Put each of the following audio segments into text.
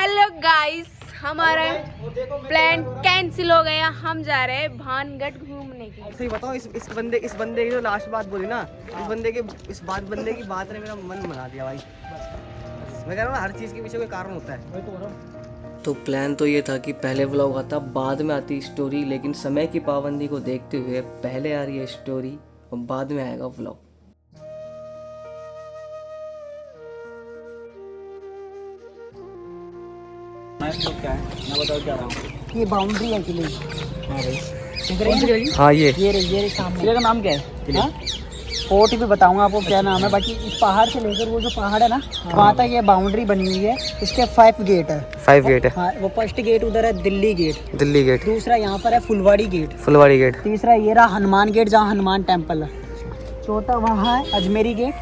Hello guys, हमारा plan cancel हो गया। हम जा रहे हैं भानगढ़ घूमने के लिए। सही बताओ, इस बंदे की जो लास्ट बात बोली ना, बंदे की बात ने मेरा मन बना दिया भाई। मैं कह रहा हूँ हर चीज़ के पीछे कोई कारण होता है। तो प्लान तो ये था कि पहले व्लॉग आता, बाद में आती स्टोरी, लेकिन समय की पाबंदी को देखते हुए पहले आ रही है स्टोरी और बाद में आएगा व्लॉग। क्या है मैं बताओ क्या रहा हूँ। ये बाउंड्री है किले की। हाँ भाई, हाँ ये ये सामने किले का नाम क्या है? हाँ? फोर्ट भी बताऊंगा आपको क्या नाम है। बाकी इस पहाड़ से लेकर वो जो पहाड़ है ना, वहाँ तक ये बाउंड्री बनी हुई है। इसके 5 गेट है। 5 गेट है। हाँ, वो फर्स्ट गेट उधर है दिल्ली गेट, दिल्ली गेट, दूसरा यहाँ पर है फुलवाड़ी गेट, फुलवाड़ी गेट, तीसरा ये रहा हनुमान गेट जहाँ हनुमान टेम्पल है, चौथा वहाँ है अजमेरी गेट,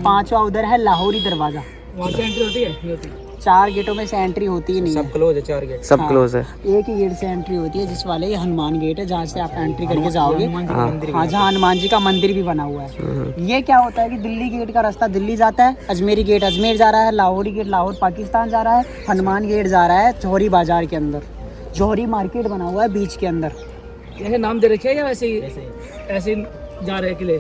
5वां उधर है लाहौरी दरवाजा। वहाँ से एंट्री होती है? नहीं होती। 4 गेटों में से एंट्री होती ही नहीं है। सब क्लोज है, 4 गेट सब क्लोज है। एक ही गेट से एंट्री होती है, जिस वाले ये हनुमान गेट है, जहाँ से आप एंट्री करके जाओगे। मंदिर हाँ, जहाँ हनुमान जी का मंदिर भी बना हुआ है। ये क्या होता है कि दिल्ली गेट का रास्ता दिल्ली जाता है, अजमेरी गेट अजमेर जा रहा है, लाहौरी गेट लाहौर पाकिस्तान जा रहा है, हनुमान गेट जा रहा है जौहरी बाजार के अंदर। जौहरी मार्केट बना हुआ है बीच के अंदर। ऐसे नाम दे रखे हैं या वैसे ही ऐसे जा रहे हैं किले?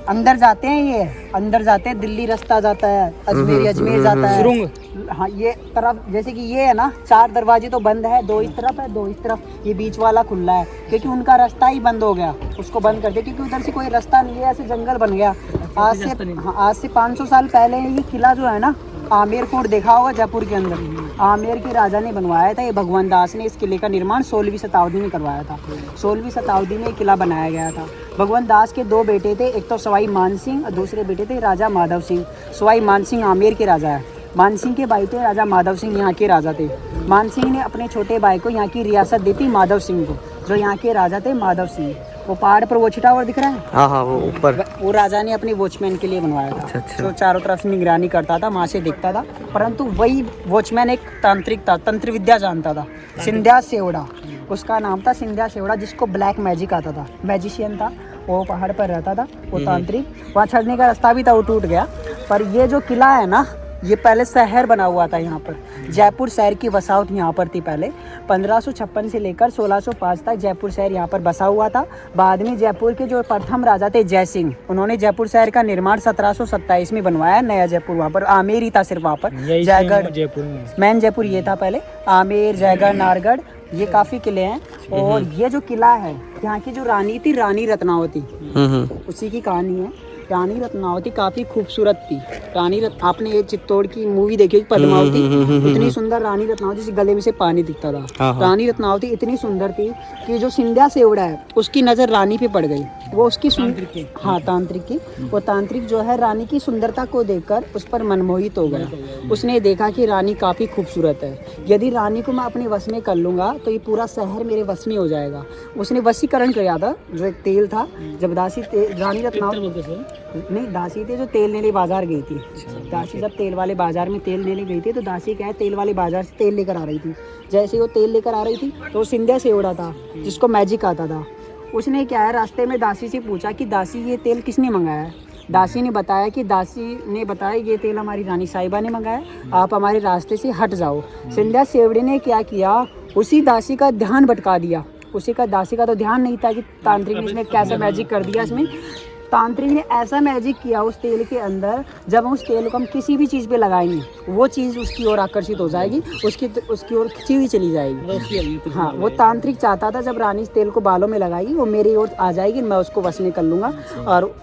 अंदर जाते हैं, ये अंदर जाते हैं, दिल्ली रास्ता जाता है, अजमेरी अजमेर जाता है। सुरंग। हाँ, ये तरफ जैसे कि ये है ना, 4 दरवाजे तो बंद है, 2 इस तरफ है 2 इस तरफ, ये बीच वाला खुला है क्योंकि उनका रास्ता ही बंद हो गया। उसको बंद कर दिया क्योंकि उधर से कोई रास्ता नहीं है, ऐसे जंगल बन गया। आज से 500 साल पहले ये किला जो है ना, आमेर फोर्ट देखा होगा जयपुर के अंदर, आमेर के राजा ने बनवाया था। ये भगवान दास ने इस किले का निर्माण 16वीं शताब्दी में करवाया था। 16वीं शताब्दी में ये किला बनाया गया था। भगवान दास के 2 बेटे थे, एक तो सवाई मान सिंह और दूसरे बेटे थे राजा माधव सिंह। सवाई मान सिंह आमेर के राजा है, मान सिंह के भाई थे राजा माधव सिंह, यहाँ के राजा थे। मान सिंह ने अपने छोटे भाई को यहाँ की रियासत दी थी माधव सिंह को, जो यहाँ के राजा थे माधव सिंह। वो पहाड़ पर वो टावर दिख रहा है, हाँ हाँ, वो ऊपर, वो राजा ने अपने वॉचमैन के लिए बनवाया था। जो चारों तरफ से निगरानी करता था, वहाँ से दिखता था। परंतु वही वॉचमैन एक तांत्रिक था, तंत्र विद्या जानता था, सिंध्या सेवड़ा उसका नाम था। सिंध्या सेवड़ा, जिसको ब्लैक मैजिक आता था, मैजिशियन था, वो पहाड़ पर रहता था, वो तांत्रिक। वहाँ चढ़ने का रास्ता भी था, वो टूट गया। पर ये जो किला है ना, ये पहले शहर बना हुआ था यहाँ पर। जयपुर शहर की वसाहत यहाँ पर थी पहले। 1556 से लेकर 1605 तक जयपुर शहर यहाँ पर बसा हुआ था। बाद में जयपुर के जो प्रथम राजा थे जय सिंह, उन्होंने जयपुर शहर का निर्माण 1727 में बनवाया, नया जयपुर। वहाँ पर आमेर ही था सिर्फ, वहाँ पर जयगढ़, जयपुर में मेन जयपुर ये था पहले। आमेर, जयगढ़, नारगढ़, ये काफ़ी किले हैं। और ये जो किला है, यहाँ की जो रानी थी, रानी रत्नावती, उसी की कहानी है। रानी रत्नावती काफ़ी खूबसूरत थी। आपने ये चित्तौड़ की मूवी देखी पद्मावती, इतनी सुंदर रानी रत्नावती, जिसके गले में से पानी दिखता था। हाँ। रानी रत्नावती इतनी सुंदर थी कि जो सिंध्या सेवड़ा है, उसकी नज़र रानी पे पड़ गई। वो उसकी हाँ, तांत्रिक की। वो तांत्रिक जो है, रानी की सुंदरता को देखकर उस पर मनमोहित हो गया। उसने देखा कि रानी काफ़ी खूबसूरत है, यदि रानी को मैं अपने वश में कर लूँगा तो ये पूरा शहर मेरे वश में हो जाएगा। उसने वशीकरण किया था। जो एक तेल था, जब दासी रानी रत्नावती नहीं, दासी थे जो तेल लेने बाजार गई थी। दासी जब तेल वाले बाजार में तेल लेने गई थी, तो दासी क्या है, तेल वाले बाजार से तेल लेकर आ रही थी। जैसे वो तेल लेकर आ रही थी, तो सिंध्या सेवड़ा था, जिसको मैजिक आता था। उसने क्या है, रास्ते में दासी से पूछा कि दासी ये तेल किसने मंगाया है। दासी ने बताया ये तेल हमारी रानी साहिबा ने मंगाया, आप हमारे रास्ते से हट जाओ। सिंध्या सेवड़े ने क्या किया, उसी दासी का ध्यान भटका दिया। दासी का तो ध्यान नहीं था कि तांत्रिक ने इसमें कैसा मैजिक कर दिया। इसमें तांत्रिक ने ऐसा मैजिक किया उस तेल के अंदर, जब हम उस तेल को हम किसी भी चीज़ पे लगाएंगे, वो चीज़ उसकी ओर आकर्षित हो जाएगी, उसकी ओर खिंची हुई चली जाएगी। हाँ, वो तांत्रिक चाहता था जब रानी इस तेल को बालों में लगाएगी, वो मेरी ओर आ जाएगी, मैं उसको वश में कर लूँगा। और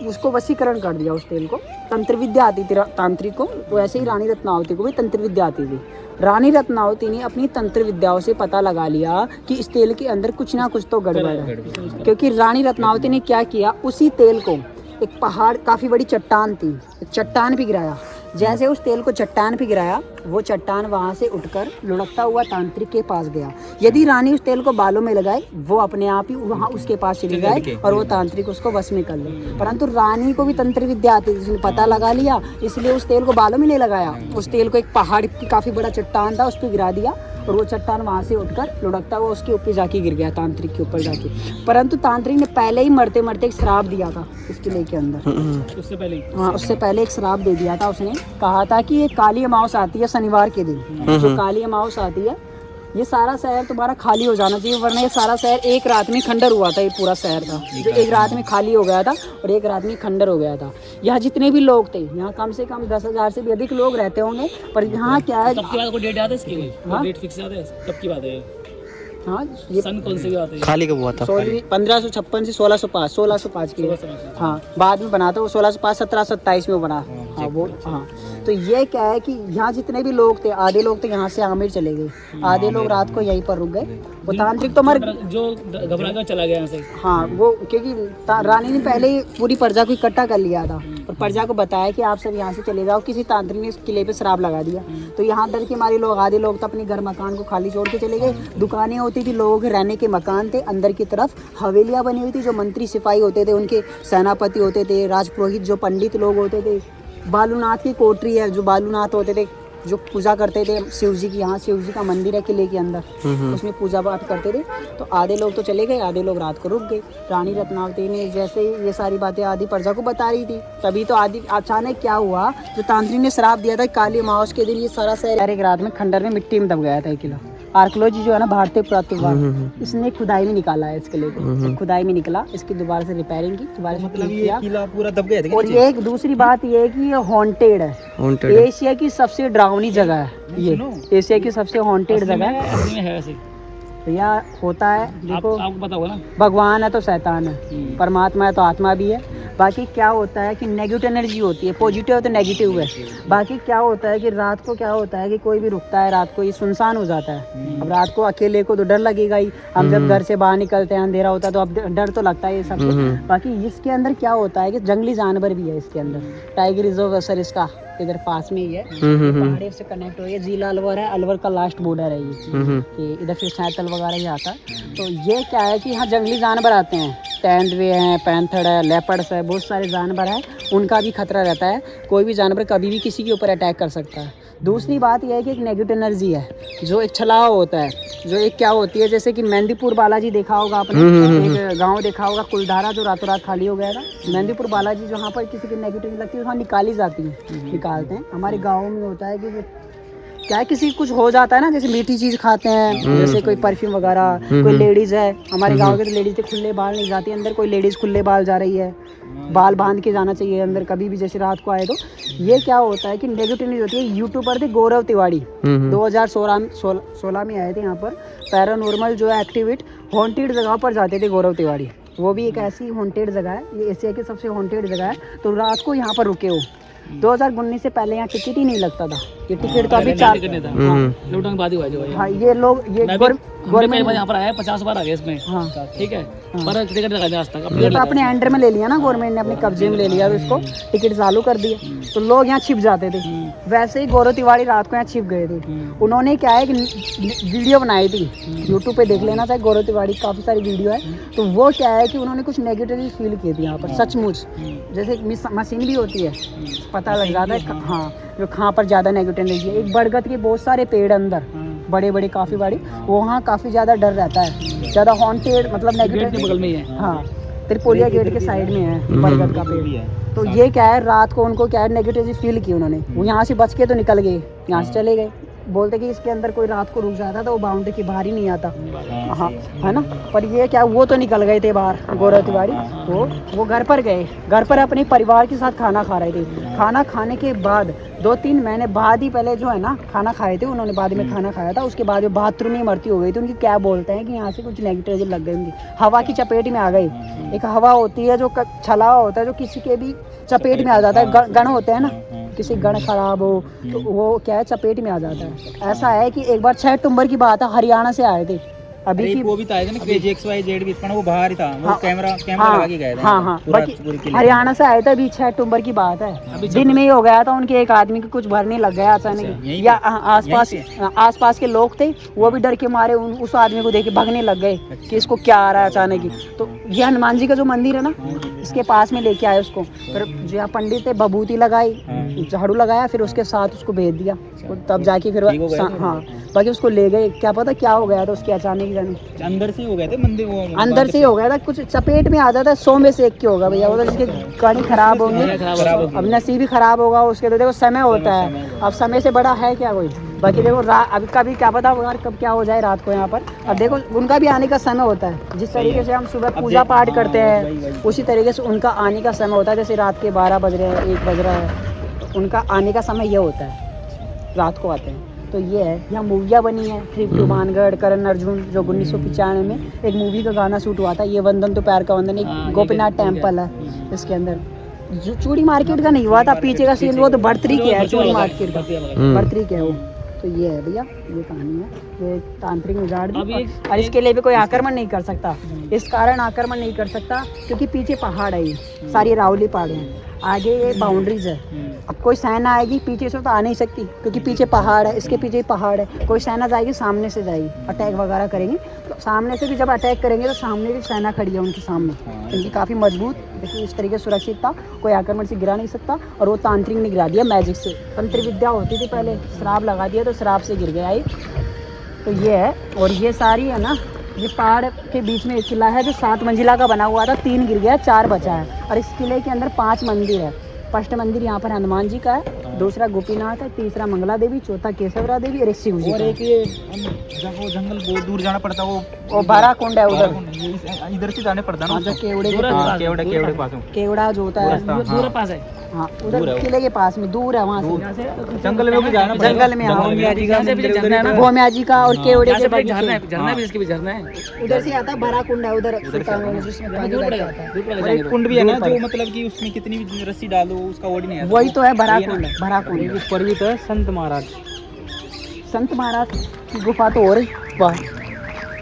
उसको वशीकरण कर दिया उस तेल को। तंत्र विद्या आती थी तांत्रिक को, वैसे ही रानी रत्नावती को भी तंत्र विद्या आती थी। रानी रत्नावती ने अपनी तंत्र विद्याओं से पता लगा लिया कि इस तेल के अंदर कुछ ना कुछ तो गड़बड़ है। क्योंकि रानी रत्नावती ने क्या किया, उसी तेल को एक पहाड़, काफ़ी बड़ी चट्टान थी, एक चट्टान पे गिराया। जैसे उस तेल को चट्टान पे गिराया, वो चट्टान वहाँ से उठकर लुढ़कता हुआ तांत्रिक के पास गया। यदि रानी उस तेल को बालों में लगाए, वो अपने आप ही वहाँ उसके पास चली जाए और वो तांत्रिक उसको वश में कर ले। परंतु रानी को भी तंत्र विद्या आती थी, उसने पता लगा लिया, इसलिए उस तेल को बालों में नहीं लगाया। उस तेल को एक पहाड़ की काफ़ी बड़ा चट्टान था, उस पर गिरा दिया और वो चट्टान वहाँ से उठकर लुढ़कता हुआ उसके ऊपर जाके गिर गया, तांत्रिक के ऊपर जाके। परंतु तांत्रिक ने पहले ही मरते मरते एक श्राप दिया था इस किले के अंदर। उससे पहले हाँ, उससे पहले एक श्राप दे दिया था। उसने कहा था कि ये काली अमावस आती है शनिवार के दिन, जो काली अमावस आती है ये सारा शहर तुम्हारा खाली हो जाना चाहिए, वरना ये सारा शहर एक रात में खंडर हुआ था। ये पूरा शहर था जो एक रात में खाली हो गया था और एक रात में खंडर हो गया था। यहाँ जितने भी लोग थे, यहाँ कम से कम 10,000 से भी अधिक लोग रहते होंगे। पर यहाँ क्या है, कब की बात, कोई डेट याद है इसकी? हाँ? डेट फिक्स याद है कब की बात है? हाँ, ये सन कौन सी बात है? खाली कब हुआ था? 1556 से 1605 की। हाँ, बाद में बना था वो 1605, 1727 में बना। हाँ वो, हाँ। तो ये क्या है कि यहाँ जितने भी लोग थे, आधे लोग तो यहाँ से आमिर चले गए, आधे लोग रात को यहीं पर रुक गए। वो तांत्रिक तो मर, जो घबरा कर चला गया यहाँ से। हाँ, वो क्योंकि रानी ने पहले ही पूरी प्रजा को इकट्ठा कर लिया था और प्रजा को बताया कि आप सब यहाँ से चले जाओ। किसी तांत्रिक ने इस किले पे शराब लगा दिया, तो यहाँ डर के मारे लोग, आधे लोग तो अपने घर मकान को खाली छोड़ के चले गए। दुकानें होती थी, लोगों के रहने के मकान थे, अंदर की तरफ हवेलियाँ बनी हुई थी। जो मंत्री सिपाही होते थे, उनके सेनापति होते थे, राजपुरोहित जो पंडित लोग होते थे, बालूनाथ की कोठरी है, जो बालूनाथ होते थे जो पूजा करते थे शिव जी की। यहाँ शिव जी का मंदिर है किले के अंदर, उसमें पूजा पाठ करते थे। तो आधे लोग तो चले गए, आधे लोग रात को रुक गए। रानी रत्नावती ने जैसे ही ये सारी बातें आदि प्रजा को बता रही थी, तभी तो आदि अचानक क्या हुआ, जो तांत्रिक ने श्राप दिया था काली अमावस के दिन ये सारा शहर एक रात में खंडर में मिट्टी में दब गया था। ये किला आर्कियोलॉजी जो है ना, भारतीय पुरातत्वविभाग, इसने खुदाई में निकाला है इस किले को। खुदाई में निकला, इसकी दोबारा से रिपेयरिंग की, दोबारा से क्लीन किया। किला पूरा दब गया था। और ये एक दूसरी बात ये है कि ये हॉन्टेड है, एशिया की सबसे डरावनी जगह है ये, एशिया की सबसे हॉन्टेड जगह है। असली में है ऐसे भैया, होता है देखो, आपको पता होगा ना, भगवान है तो शैतान है, परमात्मा है तो आत्मा भी है। बाकी क्या होता है कि नेगेटिव एनर्जी होती है, पॉजिटिव है तो नेगेटिव है। बाकी क्या होता है कि रात को क्या होता है कि कोई भी रुकता है, रात को ये सुनसान हो जाता है। अब रात को अकेले को तो डर लगेगा ही, हम जब घर से बाहर निकलते हैं अंधेरा होता है तो अब डर तो लगता है ये सब। बाकी इसके अंदर क्या होता है कि जंगली जानवर भी है इसके अंदर। टाइगर रिजर्व सर इसका इधर पास में ही है, पहाड़ी से कनेक्ट हो, ये जिला अलवर है, अलवर का लास्ट बॉर्डर है ये इधर फिर सैतल वगैरह ही आता है। तो ये क्या है कि यहाँ जंगली जानवर आते हैं, तेंदुए हैं, पैंथर है, लेपर्ड्स है, बहुत सारे जानवर हैं, उनका भी खतरा रहता है। कोई भी जानवर कभी भी किसी के ऊपर अटैक कर सकता है। दूसरी बात यह है कि एक नेगेटिव एनर्जी है, जो एक छलावा होता है, जो एक क्या होती है, जैसे कि मेहंदीपुर बालाजी देखा होगा आपने, एक गांव देखा होगा कुलधारा जो रातों रात खाली हो गया था। मेहंदीपुर बालाजी जहाँ पर किसी की नेगेटिव लगती है वहाँ निकाली जाती है, निकालते हैं। हमारे गाँव में होता है कि क्या है, किसी कुछ हो जाता है ना, जैसे मीठी चीज खाते हैं, जैसे कोई परफ्यूम वगैरह, कोई लेडीज है, हमारे गांव के तो लेडीज खुले बाल नहीं जाती अंदर, कोई लेडीज खुले बाल जा रही है, बाल बांध के जाना चाहिए अंदर कभी भी, जैसे रात को आए तो। ये क्या होता है कि नेगेटिव होती है। यूट्यूबर थे गौरव तिवारी, 2016 में आए थे यहाँ पर, पैरानॉर्मल जो है एक्टिविट हॉन्टेड जगह पर जाते थे गौरव तिवारी। वो भी एक ऐसी हॉन्टेड जगह है, ये एशिया की सबसे हॉन्टेड जगह है। तो रात को यहाँ पर रुके हो। 2019 से पहले यहाँ टिकट ही नहीं लगता था, ये टिकट तो अभी चार, लॉकडाउन के बाद ही हुआ जो हाँ, ये लोग ये गवर्नमेंट यहाँ पर आया 50 बार आ गया इसमें। हाँ, ठीक है, पर टिकट लगा आज तक। ये तो अपने अंडर में ले लिया ना गवर्नमेंट ने, अपने कब्जे में ले लिया, उसको टिकट चालू कर दिए, तो लोग यहाँ छिप जाते थे। वैसे ही गौरव तिवारी रात को यहाँ छिप गए थे। उन्होंने क्या है कि वीडियो बनाई थी, यूट्यूब पे देख लेना चाहिए, गौरव तिवारी काफ़ी सारी वीडियो है। तो वो क्या है कि उन्होंने कुछ नेगेटिव फील की थी यहाँ पर, सचमुच। जैसे मशीन भी होती है, पता लग जाता है हाँ, जो कहाँ पर ज़्यादा नेगेटिव एनर्जी है। एक बरगद के बहुत सारे पेड़ अंदर, बड़े बड़े काफ़ी बड़े, वहाँ काफ़ी ज़्यादा डर रहता है, ज़्यादा हॉन्टेड, मतलब नेगेटिव बगल में ही है। हाँ, त्रिपोलिया गेट के साइड में है बरगद का पेड़। तो ये क्या है, रात को उनको क्या है नेगेटिव फील की उन्होंने, वो यहाँ से बच के तो निकल गए, यहाँ से चले गए। बोलते कि इसके अंदर कोई रात को रुक जाता था वो बाउंड्री के बाहर ही नहीं आता। हाँ, है ना। पर ये क्या, वो तो निकल गए थे बाहर गौरव तिवारी। वो घर पर गए, घर पर अपने परिवार के साथ खाना खा रहे थे। खाना खाने के बाद 2-3 महीने बाद ही पहले जो है ना खाना खाए थे उन्होंने, बाद में खाना खाया था, उसके बाद वो बाथरूम में मरती हो गई थी। उनकी क्या बोलते हैं कि यहाँ से कुछ नेगेटिव लग गई, उनकी हवा की चपेट में आ गई। एक हवा होती है जो छलावा होता है, जो किसी के भी चपेट में आ जाता है, गण होते हैं ना, किसी गण खराब हो तो वो क्या है चपेट में आ जाता है। ऐसा है कि एक बार 6 अक्टूबर की बात है, हरियाणा से आए थे अभी की, वो भी था ना क्रेजी XYZ भी, वो बाहर ही था, वो हाँ, कैमरा हाँ, लगा के गए थे। हाँ, बाकी हरियाणा से आए थे, अभी 6 अक्टूबर की बात है, दिन में ही हो गया था। उनके एक आदमी को कुछ भरने लग गया अचानक, या आसपास के लोग थे, वो भी डर के मारे उस आदमी को देख के भागने लग गए कि इसको क्या आ रहा है अचानक ही। तो ये हनुमान जी का जो मंदिर है ना, इसके पास में लेके आए उसको, फिर जो यहाँ पंडित थे बबूती लगाई, झाड़ू लगाया, फिर उसके साथ उसको भेज दिया, तब जाके फिर हाँ, बाकी उसको ले गए, क्या पता क्या हो गया था उसके अचानक जाने, अंदर से हो गए थे मंदिर, वो अंदर से ही हो गया था, कुछ चपेट में आ जाता है, 100 में से 1 की होगा भैया, वो तो जिसके गाड़ी खराब होंगी, अब नसीब ही खराब होगा उसके, तो देखो समय होता है, अब समय से बड़ा है क्या कोई। बाकी देखो अभी कभी क्या पता यार कब क्या हो जाए रात को यहाँ पर। अब देखो उनका भी आने का समय होता है, जिस तरीके से हम सुबह पूजा पाठ करते हैं उसी तरीके से उनका आने का समय होता है। जैसे रात के 12 बज रहे हैं, 1 बज रहा है, उनका आने का समय ये होता है, रात को आते हैं। तो ये है, यहाँ मूवियाँ बनी है, ट्रिप टू भानगढ़, करण अर्जुन, जो 1995 में एक मूवी का गाना शूट हुआ था, ये वंदन तो प्यार का वंदन, एक गोपीनाथ टेम्पल है इसके अंदर। जो चूड़ी मार्केट का नहीं हुआ था, पीछे का सीन वो तो बढ़तरी के है, चूड़ी मार्केट का बढ़तरी के है वो। तो ये है भैया, ये कहानी है, ये तांत्रिक उजाड़ दी, और इसके लिए भी कोई आक्रमण नहीं कर सकता। इस कारण आक्रमण नहीं कर सकता क्योंकि पीछे पहाड़ है, ये सारी रावली पहाड़ हैं, आगे ये बाउंड्रीज है। अब कोई सेना आएगी पीछे से तो आ नहीं सकती क्योंकि पीछे पहाड़ है, इसके पीछे ही पहाड़ है। कोई सेना जाएगी सामने से जाएगी, अटैक वगैरह करेंगी, तो सामने से भी जब अटैक करेंगे तो सामने भी सेना खड़ी है उनके सामने, इनकी काफ़ी मजबूत, देखिए इस तरीके से सुरक्षित था, कोई आक्रमण से गिरा नहीं सकता। और वो तांत्रिक ने गिरा दिया मैजिक से, तंत्र विद्या होती थी पहले, श्राप लगा दिया तो श्राप से गिर गया ये। तो ये है, और ये सारी है ना, ये पहाड़ के बीच में एक किला है जो 7 मंजिला का बना हुआ था, 3 गिर गया, 4 बचा है। और इस किले के अंदर 5 मंदिर है। फर्स्ट मंदिर यहाँ पर हनुमान जी का है, दूसरा गोपीनाथ है, तीसरा मंगला देवी, चौथा केशवरा देवी और एक शिव जी। और एक ये जंगल बहुत दूर जाना पड़ता है, वो बारा कुंड है उधर, इधर से जाने पड़ता है ना, केवड़े के पास, केवड़ा जो होता है दूर पास है, हाँ उधर किले के पास में, दूर है वहाँ से, जंगल में भी जाना, जंगल में गोमिया जी का और केवड़े के बगीचे, झरना भी, इसके भी झरना है, उधर से आता है बड़ा कुंड है उधर, कुंड भी है ना, जो मतलब कि उसमें कितनी भी रस्सी डालो उसका ओड नहीं है, वही तो है बड़ा कुंड है, बड़ा कुंड। ऊपर भी तो है संत महाराज की गुफा तो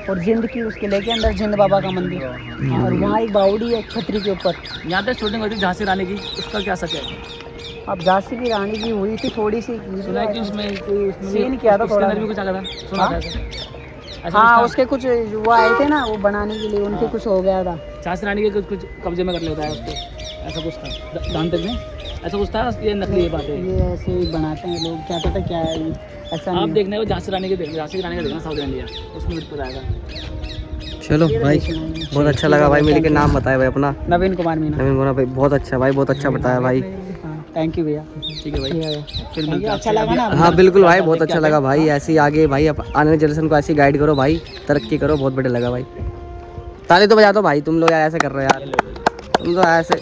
और जिंद की उसके लेके अंदर जिंद बाबा का मंदिर, और वहाँ एक बावड़ी है छतरी के ऊपर। यहाँ पे शूटिंग हुई थी झांसी रानी की, उसका क्या सच है? अब झांसी की रानी की हुई थी थोड़ी सी, सुना है कि उसमें सीन किया था थोड़ा, भी कुछ आया था, सुना था ऐसा? हाँ उसके कुछ वो आए थे ना वो बनाने के लिए, उनके कुछ हो गया था, झांसी रानी के कुछ कब्जे में कर लेता है उसको, ऐसा कुछ था दांतक में, ऐसा कुछ था, ये नकली बात है, ये ऐसे ही बनाते हैं लोग, क्या पता क्या है ऐसा। आप देखने को झांसी रानी के देखना साउथ इंडिया, उसमें भी पता आएगा। चलो भाई, बहुत अच्छा लगा भाई, मेरे के नाम बताया भाई अपना, नवीन कुमार मीना। नवीन कुमार भाई, बहुत अच्छा भाई, बहुत अच्छा बताया भाई, थैंक यू भैया। ठीक है भाई, फिर अच्छा लगा ना? हाँ बिल्कुल भाई, बहुत अच्छा लगा भाई, ऐसे ही आगे भाई आने वाले जनरेशन को ऐसे ही गाइड करो भाई, तरक्की करो, बहुत बढ़िया लगा भाई। ताली तो बजा दो भाई, तुम लोग यार ऐसे कर रहे हो यार, तुम तो ऐसे।